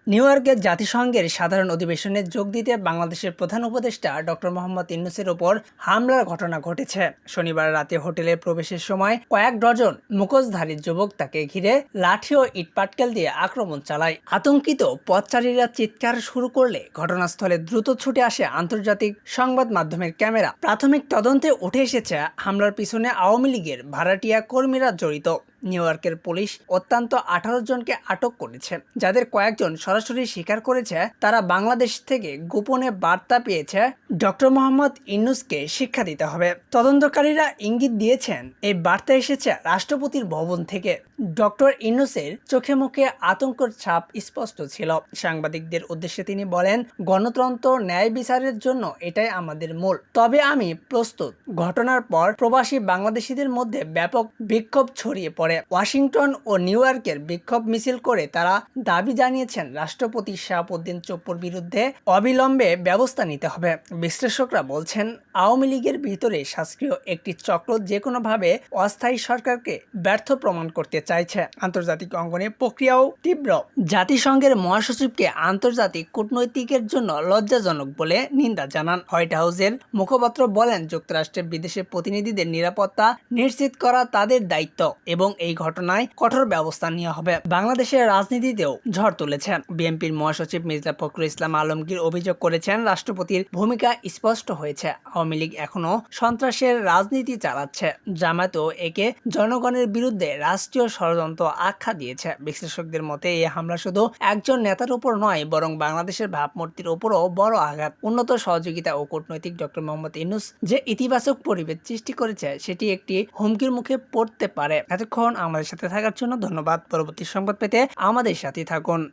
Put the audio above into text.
New ইয়র্কের জাতিসংঘের সাধারণ অধিবেশনে যোগ দিতে বাংলাদেশের প্রধান উপদেষ্টা ডক্টর মোহাম্মদ ইউনূসের ওপর হামলার ঘটনা ঘটেছে। শনিবার রাতে হোটেলে প্রবেশের সময় কয়েক ডজন মুখোশধারী যুবক তাকে ঘিরে লাঠি ও ইটপাটকেল দিয়ে আক্রমণ চালায়। আতঙ্কিত পথচারীরা চিৎকার শুরু করলে ঘটনাস্থলে দ্রুত ছুটে আসে আন্তর্জাতিক সংবাদ মাধ্যমের ক্যামেরা। প্রাথমিক তদন্তে উঠে এসেছে হামলার পিছনে আওয়ামী লীগের ভাড়াটিয়া কর্মীরা জড়িত। নিউ ইয়র্কের পুলিশ অত্যন্ত 18 জনকে আটক করেছে, যাদের কয়েকজন সরাসরি স্বীকার করেছে তারা বাংলাদেশ থেকে গোপনে বার্তা পেয়েছে ডক্টর মোহাম্মদ ইউনূসকে শিক্ষা দিতে হবে। তদন্তকারীরা ইঙ্গিত দিয়েছেন এই বার্তা এসেছে রাষ্ট্রপতির ভবন থেকে। ডক্টর ইউনূসের চোখে মুখে আতঙ্কের ছাপ স্পষ্ট ছিল। সাংবাদিকদের উদ্দেশ্যে তিনি বলেন, গণতন্ত্র ন্যায় বিচারের জন্য এটাই আমাদের মূল। তবে আমি প্রস্তুত। ঘটনার পর প্রবাসী বাংলাদেশিদের মধ্যে ব্যাপক বিক্ষোভ ছড়িয়ে পড়ে। ওয়াশিংটন ও নিউ ইয়র্কের বিক্ষোভ মিছিল করে তারা দাবি জানিয়েছেন রাষ্ট্রপতি শাহাবুদ্দিন চুপ্পুর বিরুদ্ধে অবিলম্বে ব্যবস্থা নিতে হবে। বিশ্লেষকরা বলছেন, আওয়ামী লীগের ভিতরে সক্রিয় একটি চক্র যে কোনোভাবে অস্থায়ী সরকারকে ব্যর্থ প্রমাণ করতে চাইছে। আন্তর্জাতিক অঙ্গনে প্রক্রিয়াও তীব্র। জাতিসংঘের মহাসচিবকে আন্তর্জাতিক কূটনৈতিকের জন্য লজ্জাজনক বলে নিন্দা জানান। হোয়াইট হাউসের মুখপাত্র বলেন, যুক্তরাষ্ট্রের বিদেশি প্রতিনিধিদের নিরাপত্তা নিশ্চিত করা তাদের দায়িত্ব এবং এই ঘটনায় কঠোর ব্যবস্থা নেওয়া হবে। বাংলাদেশের রাজনীতিতেও ঝড় তুলেছে। বিএনপির মহাসচিব মির্জা ফখরুল ইসলাম আলমগীর অভিযোগ করেছেন, রাষ্ট্রপতির ভূমিকা স্পষ্ট হয়েছে। আওয়ামী লীগ এখনো সন্ত্রাসের রাজনীতি চালাচ্ছে। জামায়াতও একে জনগণের বিরুদ্ধে রাষ্ট্রীয় ষড়যন্ত্র আখ্যা দিয়েছে। বিশ্লেষকদের মতে এই হামলা শুধু একজন নেতার উপর নয়, বরং বাংলাদেশের ভাবমূর্তির উপরও বড় আঘাত। উন্নত সহযোগিতা ও কূটনৈতিক ডক্টর মোহাম্মদ ইউনূস যে ইতিবাচক পরিবেশ সৃষ্টি করেছে, সেটি একটি হুমকির মুখে পড়তে পারে। এতক্ষণ আমাদের সাথে থাকার জন্য ধন্যবাদ। পরবর্তী সংবাদ পেতে আমাদের সাথে থাকুন।